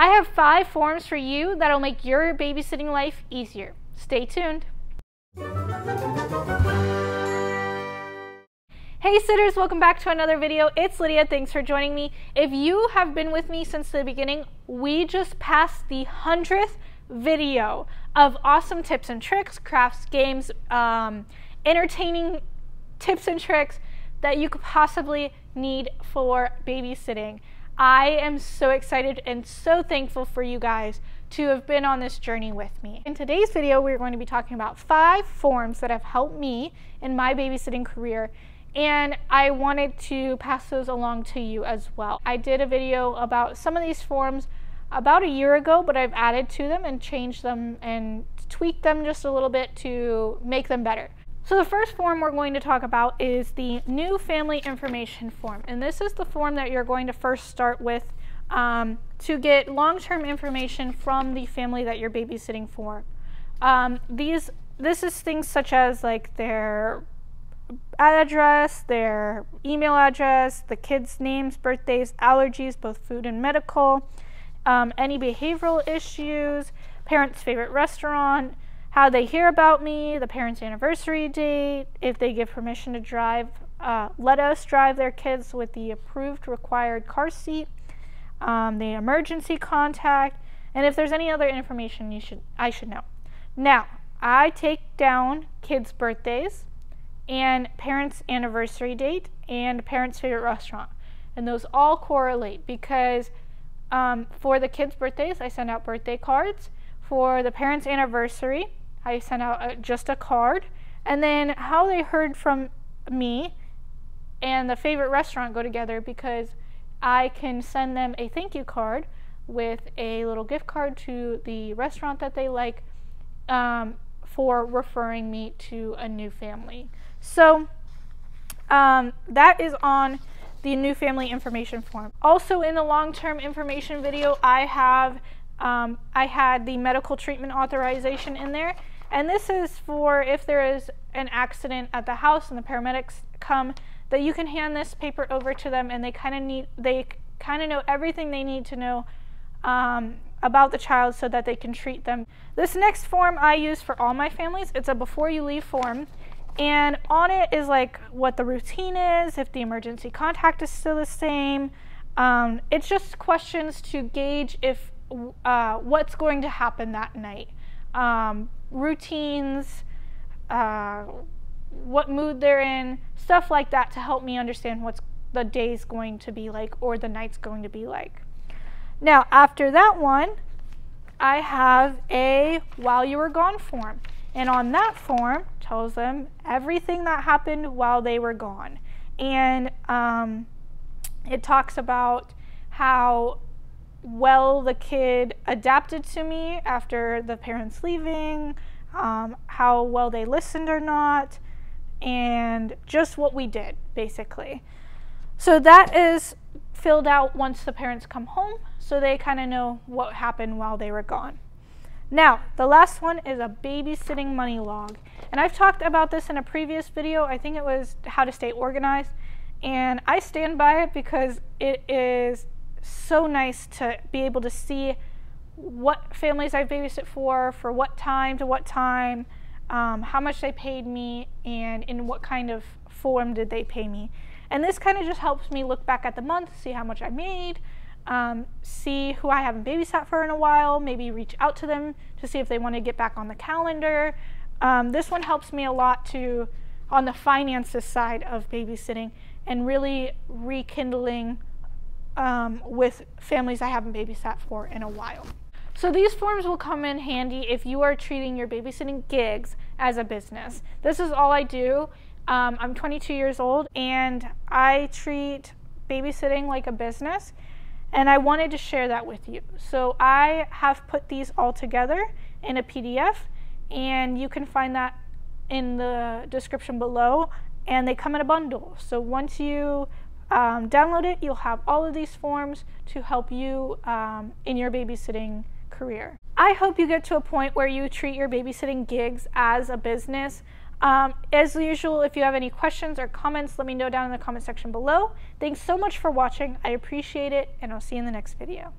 I have 5 forms for you that'll make your babysitting life easier. Stay tuned. Hey sitters, welcome back to another video. It's Lydia, thanks for joining me. If you have been with me since the beginning, we just passed the 100th video of awesome tips and tricks, crafts, games, entertaining tips and tricks that you could possibly need for babysitting. I am so excited and so thankful for you guys to have been on this journey with me. In today's video, we're going to be talking about 5 forms that have helped me in my babysitting career, and I wanted to pass those along to you as well. I did a video about some of these forms about a year ago, but I've added to them and changed them and tweaked them just a little bit to make them better. So the first form we're going to talk about is the new family information form. And this is the form that you're going to first start with to get long-term information from the family that you're babysitting for. This is things such as like their address, their email address, the kids' names, birthdays, allergies, both food and medical, any behavioral issues, parents' favorite restaurant, how they hear about me, the parents' anniversary date, if they give permission to drive, let us drive their kids with the approved required car seat, the emergency contact, and if there's any other information I should know. Now, I take down kids' birthdays and parents' anniversary date and parents' favorite restaurant, and those all correlate because for the kids' birthdays, I send out birthday cards. For the parents' anniversary, I sent out just a card, and then how they heard from me and the favorite restaurant go together because I can send them a thank you card with a little gift card to the restaurant that they like for referring me to a new family. So that is on the new family information form. Also in the long-term information video, I had the medical treatment authorization in there, and this is for if there is an accident at the house and the paramedics come, that you can hand this paper over to them and they kind of know everything they need to know about the child so that they can treat them. This next form I use for all my families. It's a before you leave form, and on it is like what the routine is, if the emergency contact is still the same. It's just questions to gauge if what's going to happen that night, routines, what mood they're in, stuff like that to help me understand what's the day's going to be like or the night's going to be like. Now after that one, I have a while you were gone form, and on that form tells them everything that happened while they were gone, and it talks about how well the kid adapted to me after the parents leaving, how well they listened or not, and just what we did basically. So that is filled out once the parents come home, so they kind of know what happened while they were gone. Now the last one is a babysitting money log, and I've talked about this in a previous video. I think it was how to stay organized, and I stand by it because it is so nice to be able to see what families I babysit for what time to what time, how much they paid me, and in what kind of form did they pay me. And this kind of just helps me look back at the month, see how much I made, see who I haven't babysat for in a while, maybe reach out to them to see if they want to get back on the calendar. This one helps me a lot on the finances side of babysitting and really rekindling with families I haven't babysat for in a while. So these forms will come in handy if you are treating your babysitting gigs as a business. This is all I do. I'm 22 years old and I treat babysitting like a business, and I wanted to share that with you. So I have put these all together in a PDF, and you can find that in the description below, and they come in a bundle. So once you download it, you'll have all of these forms to help you in your babysitting career. I hope you get to a point where you treat your babysitting gigs as a business. As usual, if you have any questions or comments, let me know down in the comment section below. Thanks so much for watching. I appreciate it, and I'll see you in the next video.